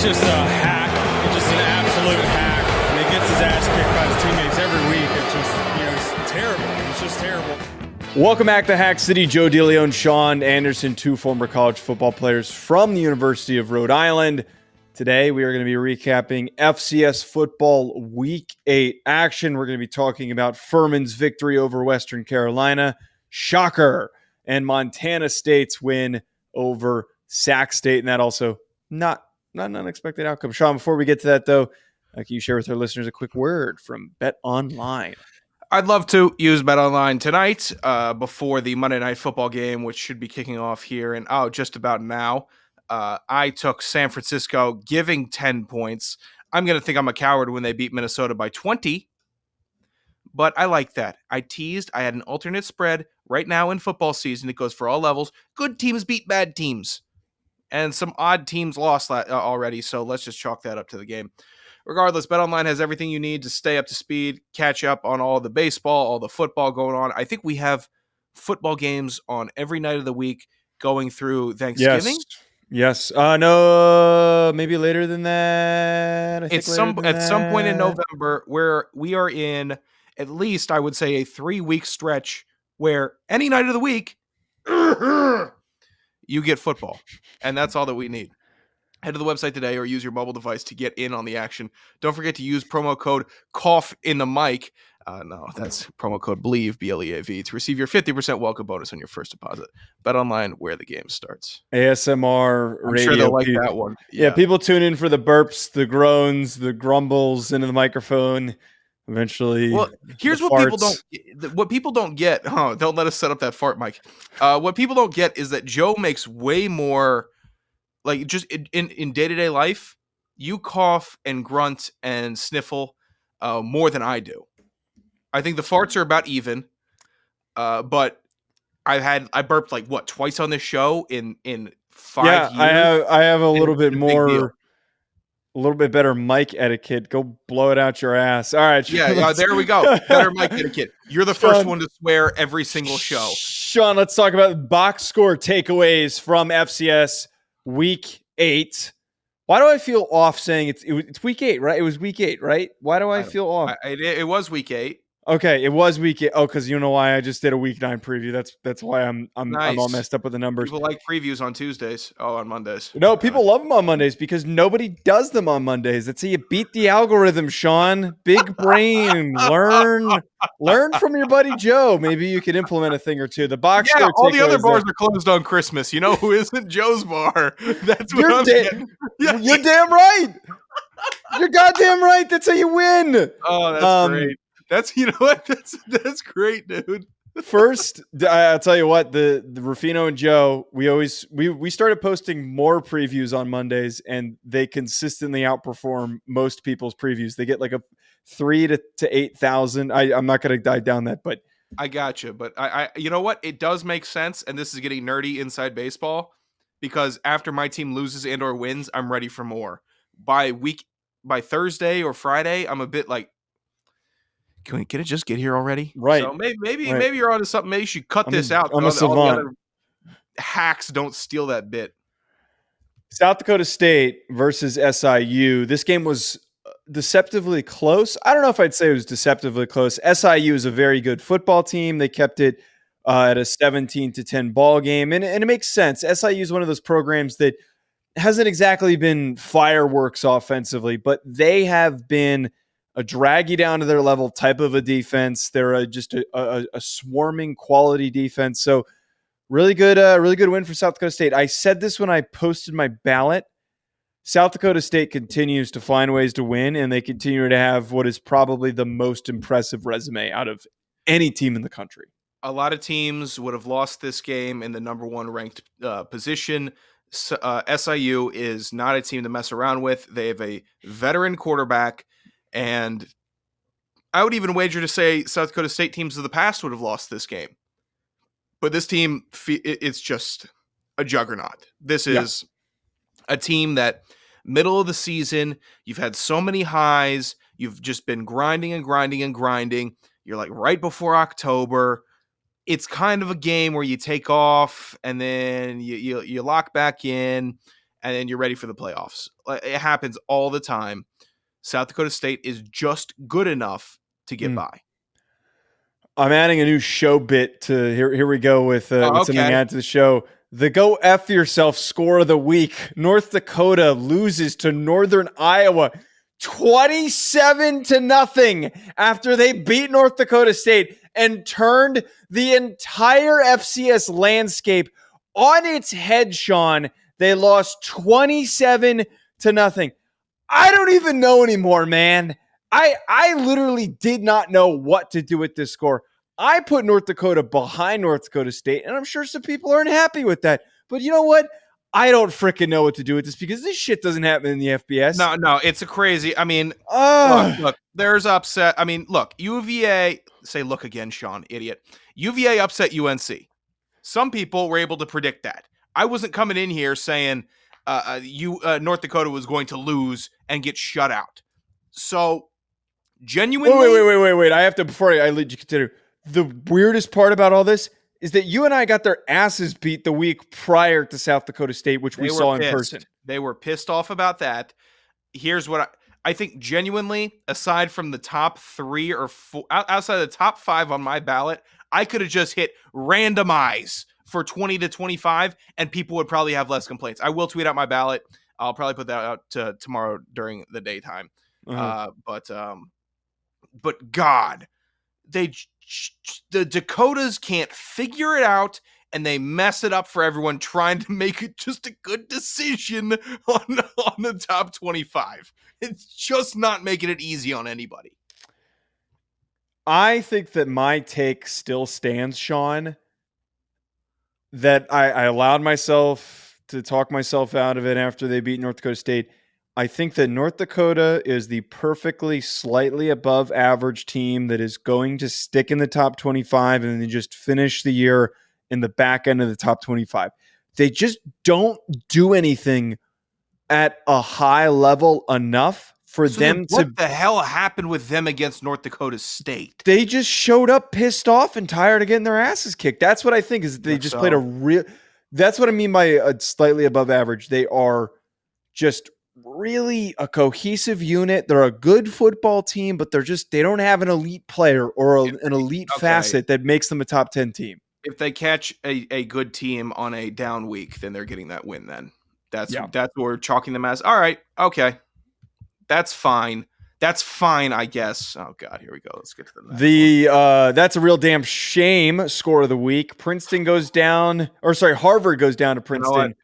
just a hack. It's just an absolute hack. And he gets his ass kicked by his teammates every week. It's just, it's terrible. It's just terrible. Welcome back to Hack City. Joe DeLeone and Sean Anderson, two former college football players from the University of Rhode Island. Today, we are going to be recapping FCS Football Week 8 action. We're going to be talking about Furman's victory over Western Carolina, shocker, and Montana State's win over Sac State, and that also not an unexpected outcome. Sean, before we get to that, though, can you share with our listeners a quick word from Bet Online? I'd love to use Bet Online tonight before the Monday Night Football game, which should be kicking off here in just about now. I took San Francisco giving 10 points. I'm going to think I'm a coward when they beat Minnesota by 20, but I like that. I teased. I had an alternate spread. Right now in football season, it goes for all levels. Good teams beat bad teams, and some odd teams lost already, so let's just chalk that up to the game. Regardless, BetOnline has everything you need to stay up to speed, catch up on all the baseball, all the football going on. I think we have football games on every night of the week going through Thanksgiving. Yes. No, maybe later than that. At some point in November, where we are in at least, I would say, a 3-week stretch where any night of the week you get football, and that's all that we need. Head to the website today or use your mobile device to get in on the action. Don't forget to use promo code cough in the mic. No, that's promo code BLEAV, BLEAV, to receive your 50% welcome bonus on your first deposit. Bet online where the game starts. ASMR radio. I'm sure they'll like that one. Yeah, people tune in for the burps, the groans, the grumbles into the microphone. Eventually, well, here's what people don't get. Oh, don't let us set up that fart mic. What people don't get is that Joe makes way more, like just in day-to-day life, you cough and grunt and sniffle more than I do. I think the farts are about even, but I burped like twice on this show in 5 years. Yeah, I have a little bit more. A little bit better mic etiquette. Go blow it out your ass. All right. Yeah, there we go. Better mic etiquette. You're the first one to swear every single show. Sean, let's talk about box score takeaways from FCS Week 8. Why do I feel off saying it's Week 8, right? It was Week 8, right? Why do I feel off? It was Week 8. Okay, it was Week 8. Oh, because you know why I just did a Week 9 preview. That's why I'm all messed up with the numbers. People like previews on Tuesdays. Oh, on Mondays. No, people love them on Mondays because nobody does them on Mondays. That's how you beat the algorithm, Sean. Big brain. Learn from your buddy Joe. Maybe you could implement a thing or two. The box score. All the other bars are closed on Christmas. You know who isn't? Joe's bar. That's what I'm saying. You're damn right. You're goddamn right. That's how you win. Oh, that's great. That's, you know what? That's great, dude. First, I'll tell you what, the Rufino and Joe, we started posting more previews on Mondays, and they consistently outperform most people's previews. They get like a 3,000 to 8,000. I'm not going to dive down that, but I got you. But I you know what? It does make sense, and this is getting nerdy inside baseball, because after my team loses and or wins, I'm ready for more. By Thursday or Friday, I'm a bit like, can it just get here already? Right. So maybe you're onto something. Maybe you should cut this out. I'm a savant. All the other hacks don't steal that bit. South Dakota State versus SIU. This game was deceptively close. I don't know if I'd say it was deceptively close. SIU is a very good football team. They kept it at a 17-10 ball game, and it makes sense. SIU is one of those programs that hasn't exactly been fireworks offensively, but they have been a drag you down to their level type of a defense. They're just a swarming quality defense. So really good win for South Dakota State. I said this when I posted my ballot. South Dakota State continues to find ways to win, and they continue to have what is probably the most impressive resume out of any team in the country. A lot of teams would have lost this game in the number 1 ranked position. SIU is not a team to mess around with. They have a veteran quarterback. And I would even wager to say South Dakota State teams of the past would have lost this game. But this team, it's just a juggernaut. This is a team that middle of the season, you've had so many highs. You've just been grinding and grinding and grinding. You're like right before October. It's kind of a game where you take off and then you lock back in. and then you're ready for the playoffs. It happens all the time. South Dakota State is just good enough to get by. I'm adding a new show bit to here we go with something to add to the show. The go F yourself score of the week. North Dakota loses to Northern Iowa 27-0 after they beat North Dakota State and turned the entire FCS landscape on its head, Sean. They lost 27-0. I don't even know anymore, man. I literally did not know what to do with this score. I put North Dakota behind North Dakota State, and I'm sure some people aren't happy with that. But you know what? I don't freaking know what to do with this because this shit doesn't happen in the FBS. No, it's a crazy. I mean, look, there's upset. I mean, look, UVA, say look again, Sean, idiot. UVA upset UNC. Some people were able to predict that. I wasn't coming in here saying North Dakota was going to lose and get shut out. So, genuinely. Wait. I have to, before I let you continue, the weirdest part about all this is that you and I got their asses beat the week prior to South Dakota State, which we saw in person. They were pissed off about that. Here's what I think genuinely, aside from the top 3 or 4, outside of the top 5 on my ballot, I could have just hit randomize for 20-25 and people would probably have less complaints. I will tweet out my ballot. I'll probably put that out tomorrow during the daytime. But God, the Dakotas can't figure it out, and they mess it up for everyone trying to make it just a good decision on the top 25. It's just not making it easy on anybody. I think that my take still stands, Sean, that I allowed myself to talk myself out of it after they beat North Dakota State. I think that North Dakota is the perfectly slightly above average team that is going to stick in the top 25 and then just finish the year in the back end of the top 25. They just don't do anything at a high level enough for them to... What the hell happened with them against North Dakota State? They just showed up pissed off and tired of getting their asses kicked. That's what I think is they just played a real... That's what I mean by a slightly above average. They are just really a cohesive unit. They're a good football team, but they don't have an elite player or an elite facet that makes them a top 10 team. If they catch a good team on a down week, then they're getting that win then. That's what we're chalking them as. All right, okay. That's fine. That's fine, I guess. Oh God, here we go. Let's get to the next that's a real damn shame score of the week. Princeton goes down, Harvard goes down to Princeton.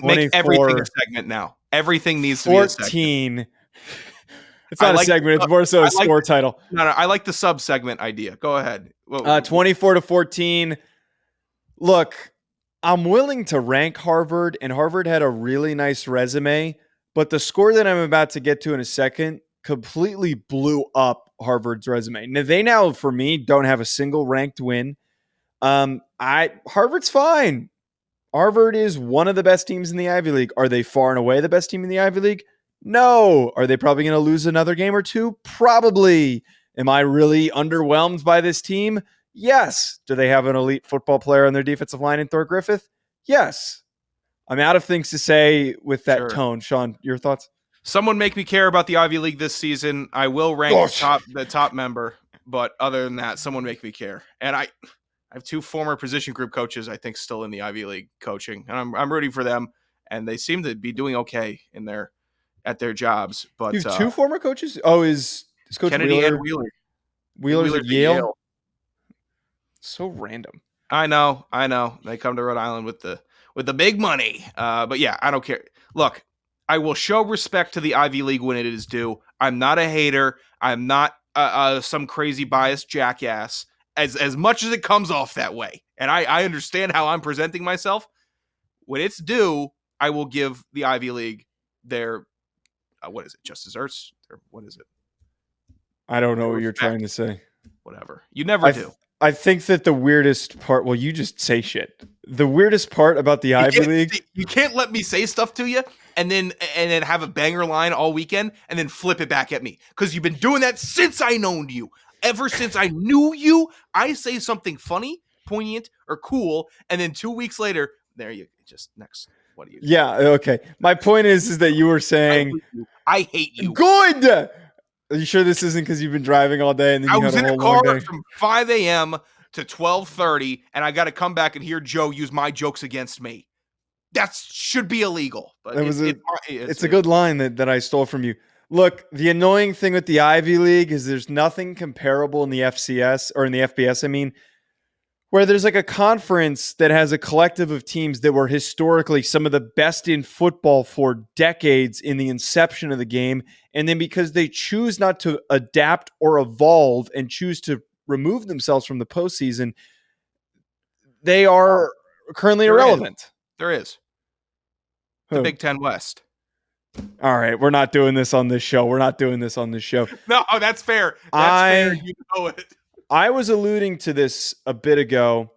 Make everything a segment now. Everything needs to be a segment. 14. It's not a segment. It's more so a score title. No, I like the sub-segment idea. Go ahead. 24-14. Look, I'm willing to rank Harvard, and Harvard had a really nice resume, but the score that I'm about to get to in a second completely blew up Harvard's resume. Now, they now, for me, don't have a single ranked win. Harvard's fine. Harvard is one of the best teams in the Ivy League. Are they far and away the best team in the Ivy League? No. Are they probably going to lose another game or two? Probably. Am I really underwhelmed by this team? Yes. Do they have an elite football player on their defensive line in Thor Griffith? Yes. I'm out of things to say with that tone. Sean, your thoughts? Someone make me care about the Ivy League this season. I will rank the top member, but other than that, someone make me care. And I have 2 former position group coaches, I think, still in the Ivy League coaching, and I'm rooting for them. And they seem to be doing okay at their jobs. But you have 2 former coaches. Oh, is Coach Kennedy Wheeler? And Wheeler. Wheeler's at Yale. So random. I know. They come to Rhode Island with the big money. But yeah, I don't care. Look, I will show respect to the Ivy League when it is due. I'm not a hater. I'm not some crazy biased jackass. As much as it comes off that way. And I understand how I'm presenting myself. When it's due, I will give the Ivy League their, what is it, just desserts? Or what is it? I don't know what you're trying to say. Whatever. You never do. I think that the weirdest part, well, you just say shit. The weirdest part about the Ivy League. You can't let me say stuff to you and then have a banger line all weekend and then flip it back at me. Because you've been doing that since I known you. Ever since I knew you, I say something funny, poignant, or cool, and then 2 weeks later, there you just next. What do you? Yeah. Okay. My point is that you were saying I hate you. good. Are you sure this isn't because you've been driving all day and then I you was had a in the whole car long day? from 5 a.m. to 12:30, and I got to come back and hear Joe use my jokes against me. That should be illegal. But That was it's a good line that I stole from you. Look, the annoying thing with the Ivy League is there's nothing comparable in the FCS or in the FBS, I mean, where there's like a conference that has a collective of teams that were historically some of the best in football for decades in the inception of the game. And then because they choose not to adapt or evolve and choose to remove themselves from the postseason, they are currently irrelevant. There is. The Big Ten West. All right, we're not doing this on this show. No, that's fair. That's fair. You know it. I was alluding to this a bit ago,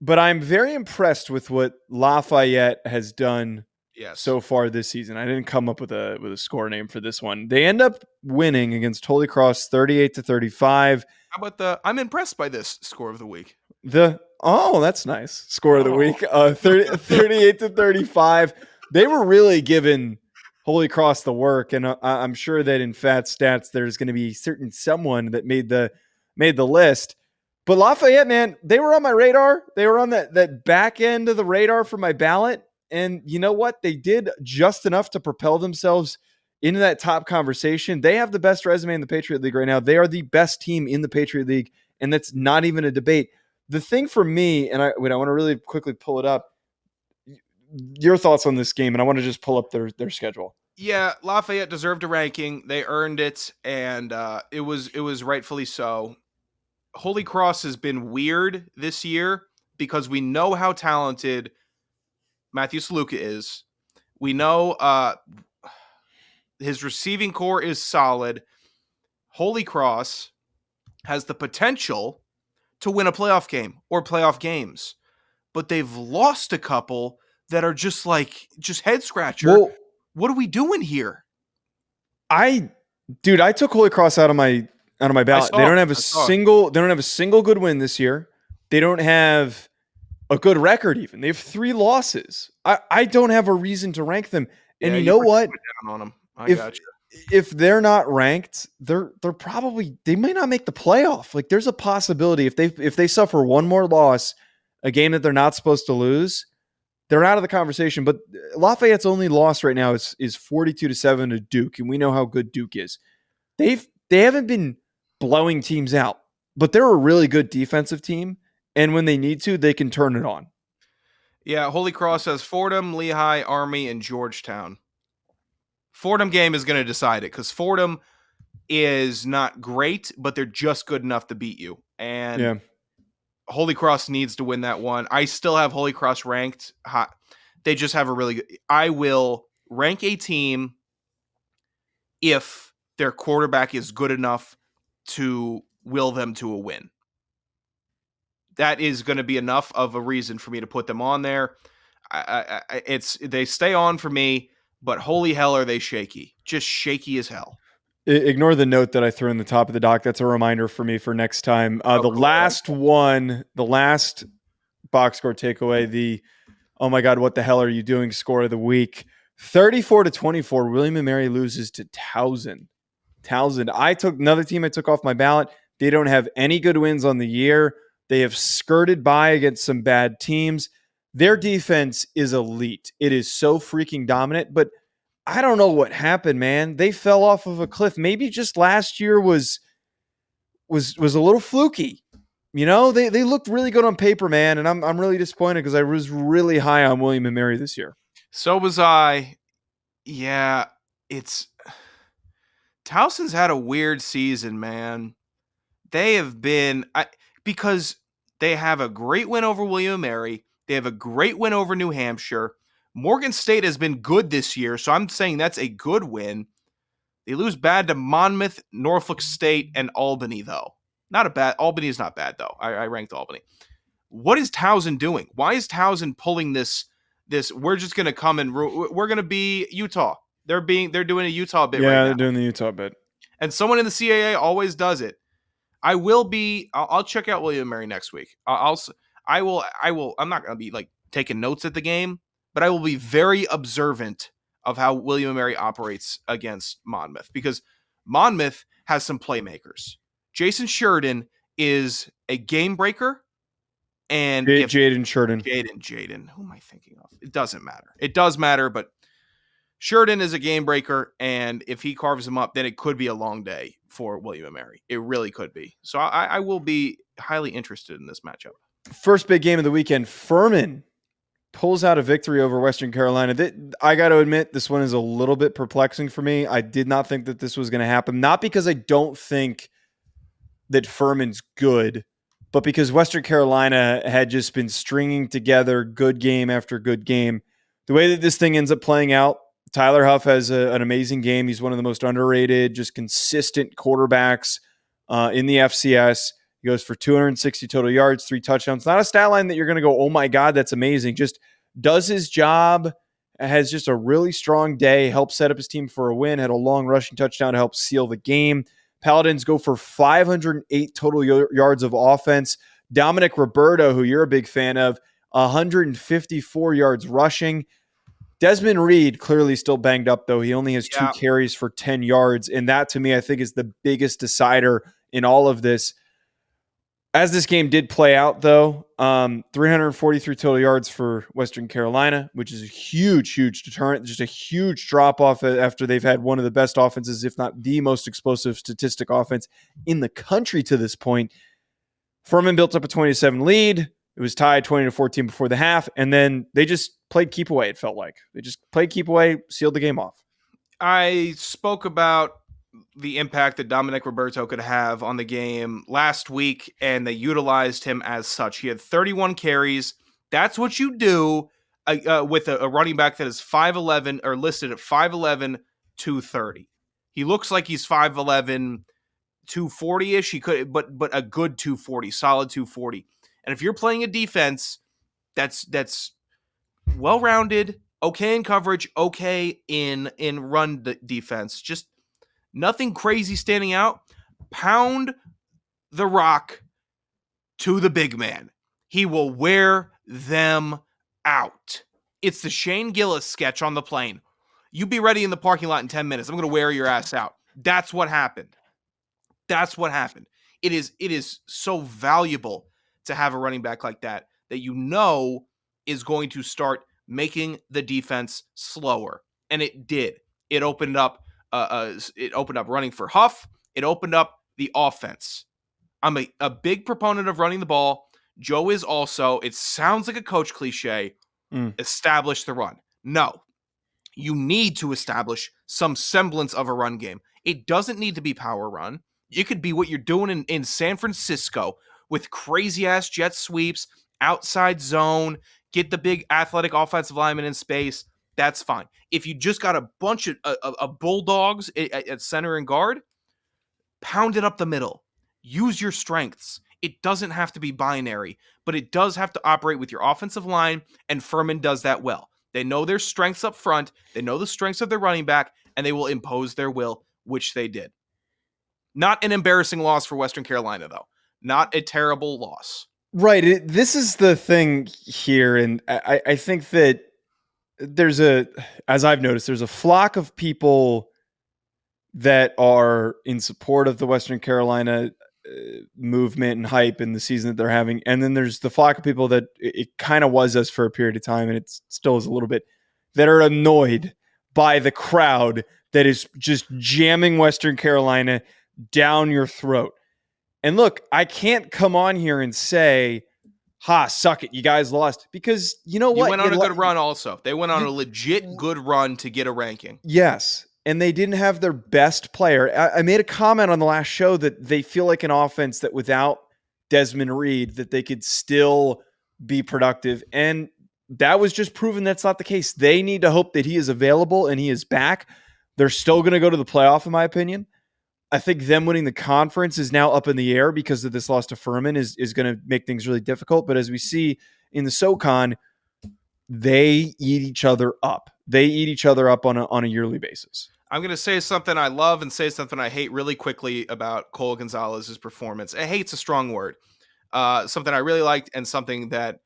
but I'm very impressed with what Lafayette has done so far this season. I didn't come up with a score name for this one. They end up winning against Holy Cross 38-35. How about I'm impressed by this score of the week. That's nice. Score of the week. 38-35. They were really giving Holy Cross the work, and I'm sure that in Fat Stats there's going to be someone that made the list. But Lafayette, man, they were on my radar. They were on that back end of the radar for my ballot. And you know what? They did just enough to propel themselves into that top conversation. They have the best resume in the Patriot League right now. They are the best team in the Patriot League, and that's not even a debate. The thing for me, and I want to really quickly pull it up, your thoughts on this game, and I want to just pull up their schedule. Yeah, Lafayette deserved a ranking. They earned it, and it was rightfully so. Holy Cross has been weird this year because we know how talented Matthew Saluka is. We know his receiving core is solid. Holy Cross has the potential to win a playoff game or playoff games, but they've lost a couple that are just head scratcher. Well, what are we doing here? I took Holy Cross out of my ballot. They don't have a single good win this year. They don't have a good record even. They have 3 losses. I don't have a reason to rank them. And you know what? Down on them. If they're not ranked, they might not make the playoff. Like there's a possibility if they suffer one more loss, a game that they're not supposed to lose, they're out of the conversation. But Lafayette's only loss right now is 42-7 to Duke, and we know how good Duke is. They haven't been blowing teams out, but they're a really good defensive team, and when they need to, they can turn it on. Yeah, Holy Cross has Fordham, Lehigh, Army, and Georgetown. Fordham game is going to decide it because Fordham is not great, but they're just good enough to beat you. And Holy Cross needs to win that one. I still have Holy Cross ranked. They just have a really good. I will rank a team if their quarterback is good enough to will them to a win. That is going to be enough of a reason for me to put them on there. They stay on for me, but holy hell are they shaky. Just shaky as hell. Ignore the note that I threw in the top of the doc. That's a reminder for me for next time. The last box score takeaway, oh my God, what the hell are you doing score of the week? 34-24, William & Mary loses to Towson. I took another team I took off my ballot. They don't have any good wins on the year. They have skirted by against some bad teams. Their defense is elite. It is so freaking dominant, but I don't know what happened, man. They fell off of a cliff. Maybe just last year was a little fluky. You know, they looked really good on paper, man, and I'm really disappointed because I was really high on William & Mary this year. So was I. Yeah, Towson's had a weird season, man. They have been because they have a great win over William & Mary. They have a great win over New Hampshire. Morgan State has been good this year, so I'm saying that's a good win. They lose bad to Monmouth, Norfolk State, and Albany, though. Albany is not bad, though. I ranked Albany. What is Towson doing? Why is Towson pulling this? We're just going to come and we're going to be Utah. They're doing a Utah bit right now. Yeah, they're doing the Utah bit. And someone in the CAA always does it. I'll check out William & Mary next week. I'm not going to be like taking notes at the game, but I will be very observant of how William & Mary operates against Monmouth, because Monmouth has some playmakers. Jason Sheridan is a game breaker. And if Jaden Sheridan. Jaden, who am I thinking of? It doesn't matter. It does matter, but Sheridan is a game breaker, and if he carves him up, then it could be a long day for William & Mary. It really could be. So I will be highly interested in this matchup. First big game of the weekend, Furman pulls out a victory over Western Carolina. I got to admit, this one is a little bit perplexing for me. I did not think that this was going to happen, not because I don't think that Furman's good, but because Western Carolina had just been stringing together good game after good game. The way that this thing ends up playing out, Tyler Huff has an amazing game. He's one of the most underrated, just consistent quarterbacks in the FCS. He goes for 260 total yards, 3 touchdowns. Not a stat line that you're going to go, oh my God, that's amazing. Just does his job, has just a really strong day, helps set up his team for a win, had a long rushing touchdown to help seal the game. Paladins go for 508 total yards of offense. Dominic Roberto, who you're a big fan of, 154 yards rushing. Desmond Reed clearly still banged up, though. He only has 2 carries for 10 yards. And that, to me, I think is the biggest decider in all of this. As this game did play out, though, 343 total yards for Western Carolina, which is a huge, huge deterrent. Just a huge drop-off after they've had one of the best offenses, if not the most explosive statistic offense in the country to this point. Furman built up a 27 lead. It was tied 20-14 before the half, and then they just played keep away, it felt like. They just played keep away, sealed the game off. I spoke about the impact that Dominic Roberto could have on the game last week, and they utilized him as such. He had 31 carries. That's what you do with a running back that is 5'11", or listed at 5'11", 230. He looks like he's 5'11", 240-ish. He could, but a good 240, solid 240. And if you're playing a defense that's well-rounded, okay in coverage, okay in run defense, just nothing crazy standing out, pound the rock to the big man. He will wear them out. It's the Shane Gillis sketch on the plane. You be ready in the parking lot in 10 minutes. I'm going to wear your ass out. That's what happened. That's what happened. It is so valuable to have a running back like that you know is going to start making the defense slower. And it did. It opened up running for Huff. It opened up the offense. I'm a big proponent of running the ball. Joe is also. It sounds like a coach cliche. Establish the run. No. You need to establish some semblance of a run game. It doesn't need to be power run. It could be what you're doing in San Francisco with crazy-ass jet sweeps, outside zone, get the big athletic offensive lineman in space. That's fine. If you just got a bunch of bulldogs at center and guard, pound it up the middle. Use your strengths. It doesn't have to be binary, but it does have to operate with your offensive line, and Furman does that well. They know their strengths up front. They know the strengths of their running back, and they will impose their will, which they did. Not an embarrassing loss for Western Carolina, though. Not a terrible loss. Right. This is the thing here, and I think that as I've noticed, there's a flock of people that are in support of the Western Carolina movement and hype and the season that they're having. And then there's the flock of people that it kind of was us for a period of time, and it still is a little bit, that are annoyed by the crowd that is just jamming Western Carolina down your throat. And look, I can't come on here and say, suck it, you guys lost. Because you know what? You went on a good run also. They went on a legit good run to get a ranking. Yes. And they didn't have their best player. I made a comment on the last show that they feel like an offense that without Desmond Reed, that they could still be productive. And that was just proven that's not the case. They need to hope that he is available and he is back. They're still going to go to the playoff, in my opinion. I think them winning the conference is now up in the air because of this loss to Furman is going to make things really difficult. But as we see in the SoCon, they eat each other up. They eat each other up on a yearly basis. I'm going to say something I love and say something I hate really quickly about Cole Gonzalez's performance. Hate's a strong word. Something I really liked and something that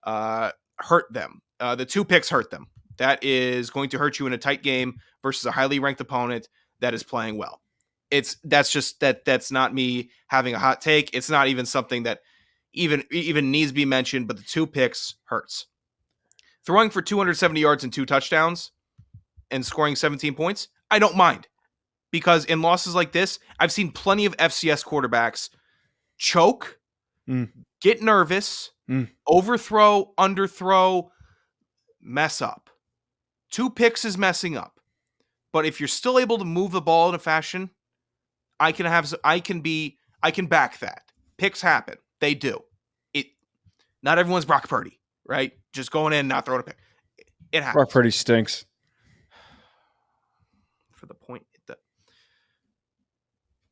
hurt them. The 2 picks hurt them. That is going to hurt you in a tight game versus a highly ranked opponent that is playing well. That's not me having a hot take. It's not even something that even needs to be mentioned, but the 2 picks hurts. Throwing for 270 yards and 2 touchdowns and scoring 17 points, I don't mind. Because in losses like this, I've seen plenty of FCS quarterbacks choke, get nervous, overthrow, underthrow, mess up. 2 picks is messing up. But if you're still able to move the ball in a fashion, I can back that. Picks happen. They do. Not everyone's Brock Purdy, right? Just going in and not throwing a pick. It happens. Brock Purdy stinks. For the point that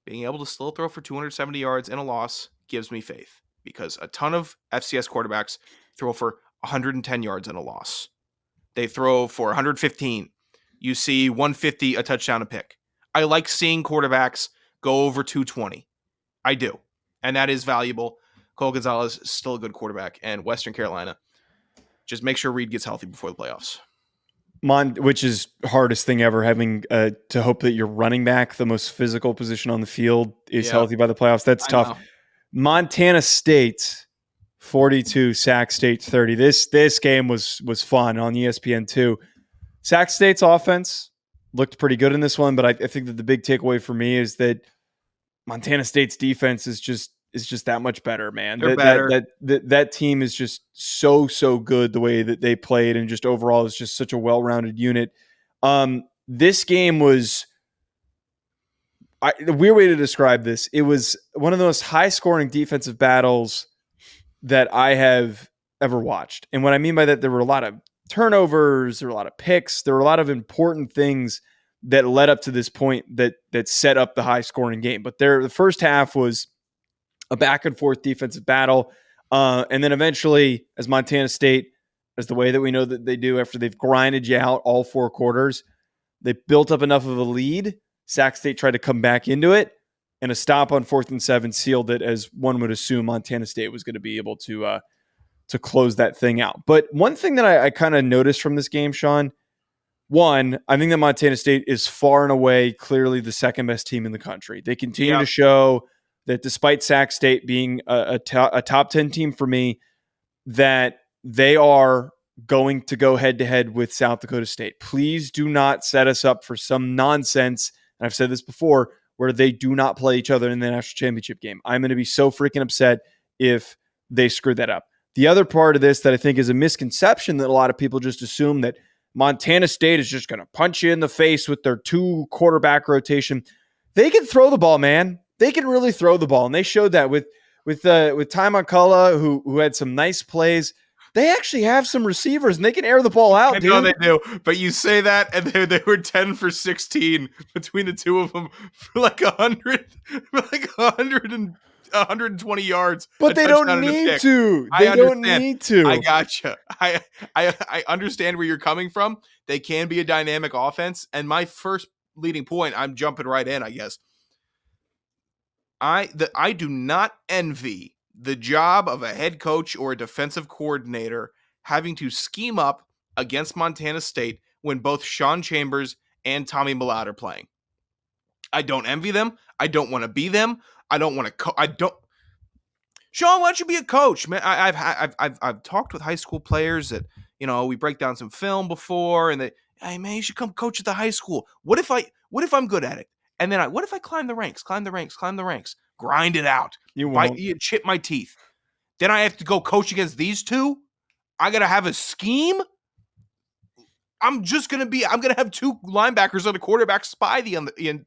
being able to still throw for 270 yards in a loss gives me faith, because a ton of FCS quarterbacks throw for 110 yards in a loss. They throw for 115. You see 150, a touchdown, a pick. I like seeing quarterbacks go over 220. I do. And that is valuable. Cole Gonzalez is still a good quarterback. And Western Carolina, just make sure Reed gets healthy before the playoffs. Which is hardest thing ever, having to hope that your running back, the most physical position on the field, is healthy by the playoffs. That's tough. Know. Montana State 42, Sac State 30. This game was fun on ESPN2. Sac State's offense looked pretty good in this one, but I think that the big takeaway for me is that Montana State's defense is just that much better, man. They're better. That team is just so good the way that they played, and just overall is just such a well-rounded unit. This game was the weird way to describe this. It was one of the most high-scoring defensive battles that I have ever watched. And what I mean by that, there were a lot of turnovers, there were a lot of picks, there were a lot of important things that led up to this point that set up the high-scoring game. But the first half was a back-and-forth defensive battle. And then eventually, as Montana State, as the way that we know that they do after they've grinded you out all 4 quarters, they built up enough of a lead. Sac State tried to come back into it, and a stop on 4th and 7 sealed it, as one would assume Montana State was going to be able to close that thing out. But one thing that I kind of noticed from this game, Sean, one, I think that Montana State is far and away clearly the second best team in the country. They continue to show that despite Sac State being a top 10 team for me, that they are going to go head-to-head with South Dakota State. Please do not set us up for some nonsense, and I've said this before, where they do not play each other in the national championship game. I'm going to be so freaking upset if they screw that up. The other part of this that I think is a misconception, that a lot of people just assume that Montana State is just going to punch you in the face with their 2 quarterback rotation. They can throw the ball, man. They can really throw the ball, and they showed that with Ty McCullough, who had some nice plays. They actually have some receivers, and they can air the ball out, dude. I know they do, but you say that, and they were 10 for 16 between the 2 of them for like 120 yards. But they don't need to. They don't need to. I gotcha. I understand where you're coming from. They can be a dynamic offense, and my first leading point, I'm jumping right in, I guess. I do not envy the job of a head coach or a defensive coordinator having to scheme up against Montana State when both Sean Chambers and Tommy Millard are playing. I don't envy them. I don't want to be them. I don't want to. Sean, why don't you be a coach, man? I've talked with high school players that, we break down some film before, and they, hey man, you should come coach at the high school. What if I'm good at it? And then what if I climb the ranks, grind it out, you chip my teeth. Then I have to go coach against these 2. I got to have a scheme. I'm going to have 2 linebackers on the quarterback spy the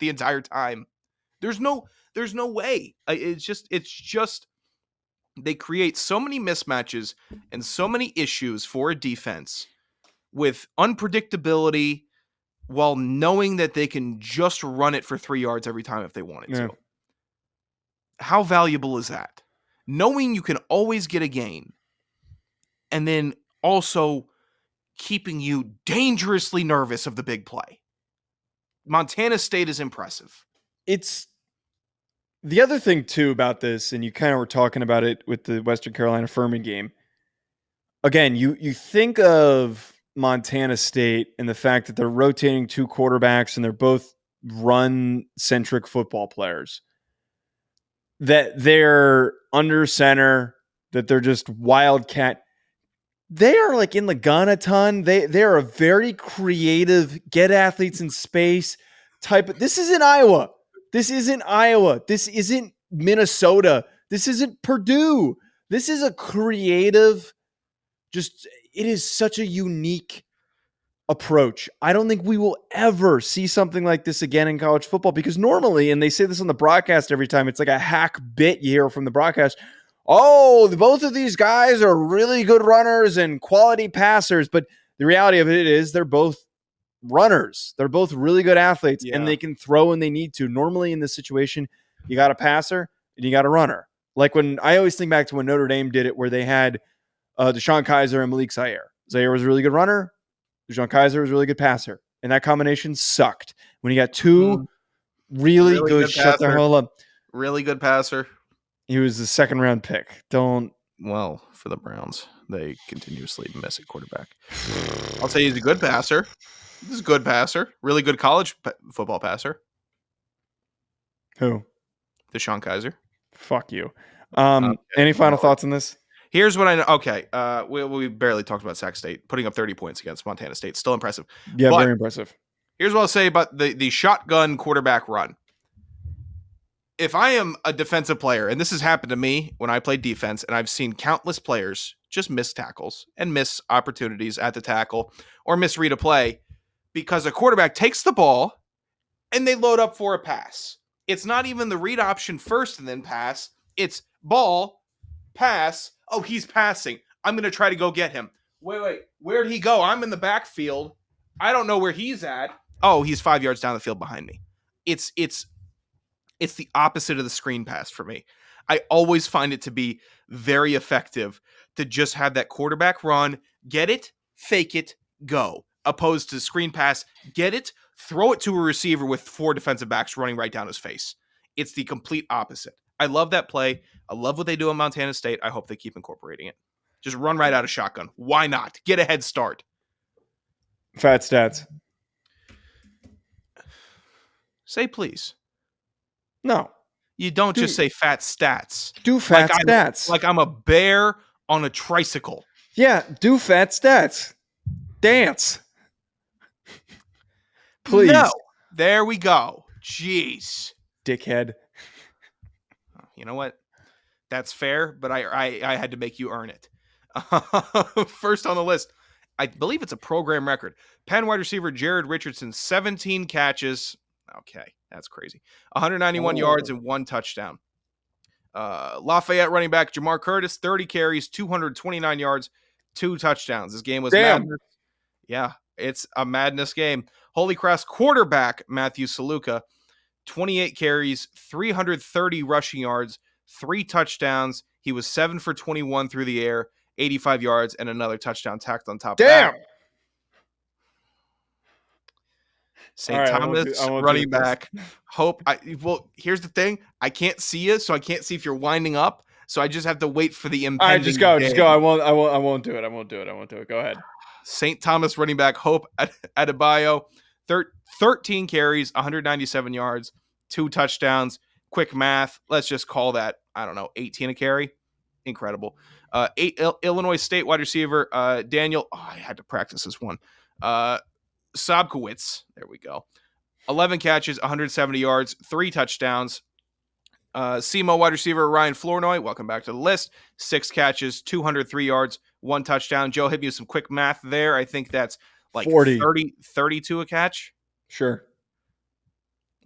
entire time. There's no way. It's just, they create so many mismatches and so many issues for a defense with unpredictability, while knowing that they can just run it for 3 yards every time if they wanted to. How valuable is that? Knowing you can always get a gain, and then also keeping you dangerously nervous of the big play. Montana State is impressive. It's the other thing too about this, and you kind of were talking about it with the Western Carolina Furman game. again, you think of Montana State and the fact that they're rotating 2 quarterbacks and they're both run-centric football players. That they're under center, that they're just wildcat. They are like in the gun a ton. They're a very creative, get athletes in space type of. This isn't Iowa. This isn't Iowa. This isn't Minnesota. This isn't Purdue. This is a creative, just it is such a unique approach. I don't think we will ever see something like this again in college football because normally, and they say this on the broadcast every time, it's like a hack bit you hear from the broadcast. Oh, both of these guys are really good runners and quality passers. But the reality of it is they're both runners. They're both really good athletes and they can throw when they need to. Normally in this situation, you got a passer and you got a runner. Like when I always think back to when Notre Dame did it where they had DeShone Kizer and Malik Zaire. Zaire was a really good runner. DeShone Kizer was a really good passer. And that combination sucked. When you got two really good shut their hole up. Really good passer. He was the second round pick. Well, for the Browns, they continuously miss at quarterback. I'll say he's a good passer. He's a good passer. Really good college football passer. Who? DeShone Kizer. Fuck you. Any final thoughts on this? Here's what I know. Okay. We barely talked about Sac State putting up 30 points against Montana State. Still impressive. Yeah, very impressive. Here's what I'll say about the shotgun quarterback run. If I am a defensive player, and this has happened to me when I played defense, and I've seen countless players just miss tackles and miss opportunities at the tackle or misread a play because a quarterback takes the ball and they load up for a pass. It's not even the read option first and then pass. It's ball, pass. Oh, he's passing. I'm going to try to go get him. Wait. Where'd he go? I'm in the backfield. I don't know where he's at. Oh, he's 5 yards down the field behind me. It's the opposite of the screen pass for me. I always find it to be very effective to just have that quarterback run, get it, fake it, go. Opposed to screen pass, get it, throw it to a receiver with 4 defensive backs running right down his face. It's the complete opposite. I love that play. I love what they do in Montana State. I hope they keep incorporating it. Just run right out of shotgun. Why not? Get a head start. Fat stats. Say please. No. You don't just say fat stats. Do fat stats. Like I'm a bear on a tricycle. Yeah, do fat stats. Dance. Please. No. There we go. Jeez. Dickhead. You know what? That's fair, but I had to make you earn it. First on the list, I believe it's a program record. Penn wide receiver Jared Richardson, 17 catches. Okay, that's crazy. 191 yards and 1 touchdown. Lafayette running back Jamar Curtis, 30 carries, 229 yards, 2 touchdowns. This game was madness. Yeah, it's a madness game. Holy Cross quarterback Matthew Saluka, 28 carries, 330 rushing yards, 3 touchdowns. He was 7 for 21 through the air, 85 yards, and another touchdown tacked on top of that. St. Thomas running back. Here's the thing. I can't see you, so I can't see if you're winding up. So I just have to wait for the impending. All right, just go. I won't do it. Go ahead. St. Thomas running back Hope Adebayo, 13 carries, 197 yards, 2 touchdowns. Quick math. Let's just call that, 18 a carry. Incredible. Illinois State wide receiver Daniel. Oh, I had to practice this one. Sobkowitz. There we go. 11 catches, 170 yards, 3 touchdowns. SEMO wide receiver Ryan Flournoy. Welcome back to the list. 6 catches, 203 yards, 1 touchdown. Joe, hit me with some quick math there. I think that's like 32 a catch. Sure.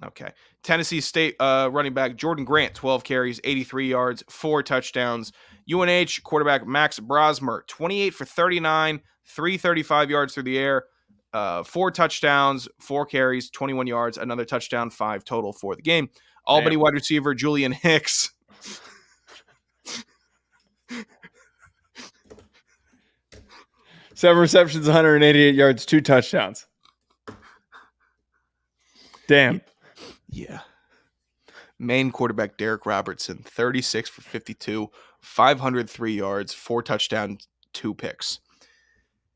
Okay. Tennessee State running back Jordan Grant, 12 carries, 83 yards, 4 touchdowns. UNH quarterback Max Brosmer, 28 for 39, 335 yards through the air, 4 touchdowns, 4 carries, 21 yards, another touchdown, 5 total for the game. Albany wide receiver Julian Hicks. Seven receptions, 188 yards, 2 touchdowns. Damn. Yeah. Maine quarterback Derek Robertson, 36 for 52, 503 yards, 4 touchdowns, 2 picks.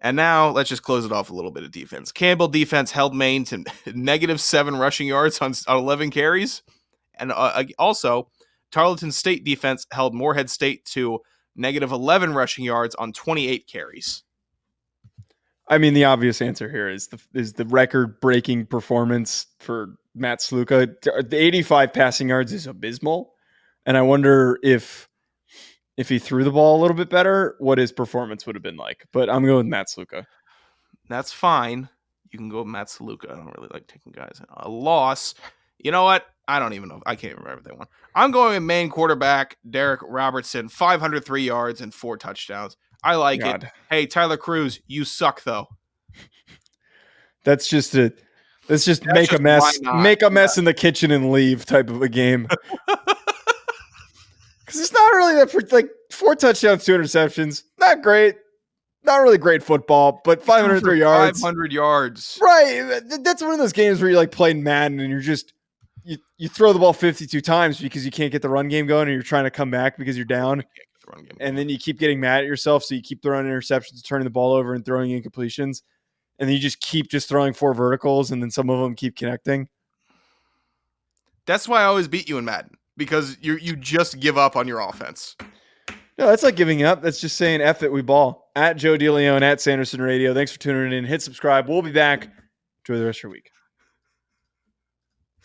And now let's just close it off a little bit of defense. Campbell defense held Maine to -7 rushing yards on 11 carries. And also, Tarleton State defense held Morehead State to -11 rushing yards on 28 carries. I mean, the obvious answer here is the record-breaking performance for Matt Sluka. The 85 passing yards is abysmal, and I wonder if he threw the ball a little bit better, what his performance would have been like. But I'm going with Matt Sluka. That's fine. You can go with Matt Sluka. I don't really like taking guys in a loss. You know what? I don't even know. I can't remember if they won. I'm going with Maine quarterback Derek Robertson, 503 yards and 4 touchdowns. I like it. Hey, Tyler Cruz, you suck though. That's just make a mess in the kitchen and leave type of a game. Because it's not really that, like 4 touchdowns, 2 interceptions. Not great. Not really great football, but 503 yards. 500 yards. Right. That's one of those games where you're like playing Madden and you're just, you throw the ball 52 times because you can't get the run game going and you're trying to come back because you're down. And then you keep getting mad at yourself. So you keep throwing interceptions, turning the ball over and throwing incompletions. And then you keep throwing 4 verticals and then some of them keep connecting. That's why I always beat you in Madden, because you just give up on your offense. No, that's not giving up. That's just saying, F it, we ball. At Joe DeLeone, at Sanderson Radio. Thanks for tuning in. Hit subscribe. We'll be back. Enjoy the rest of your week.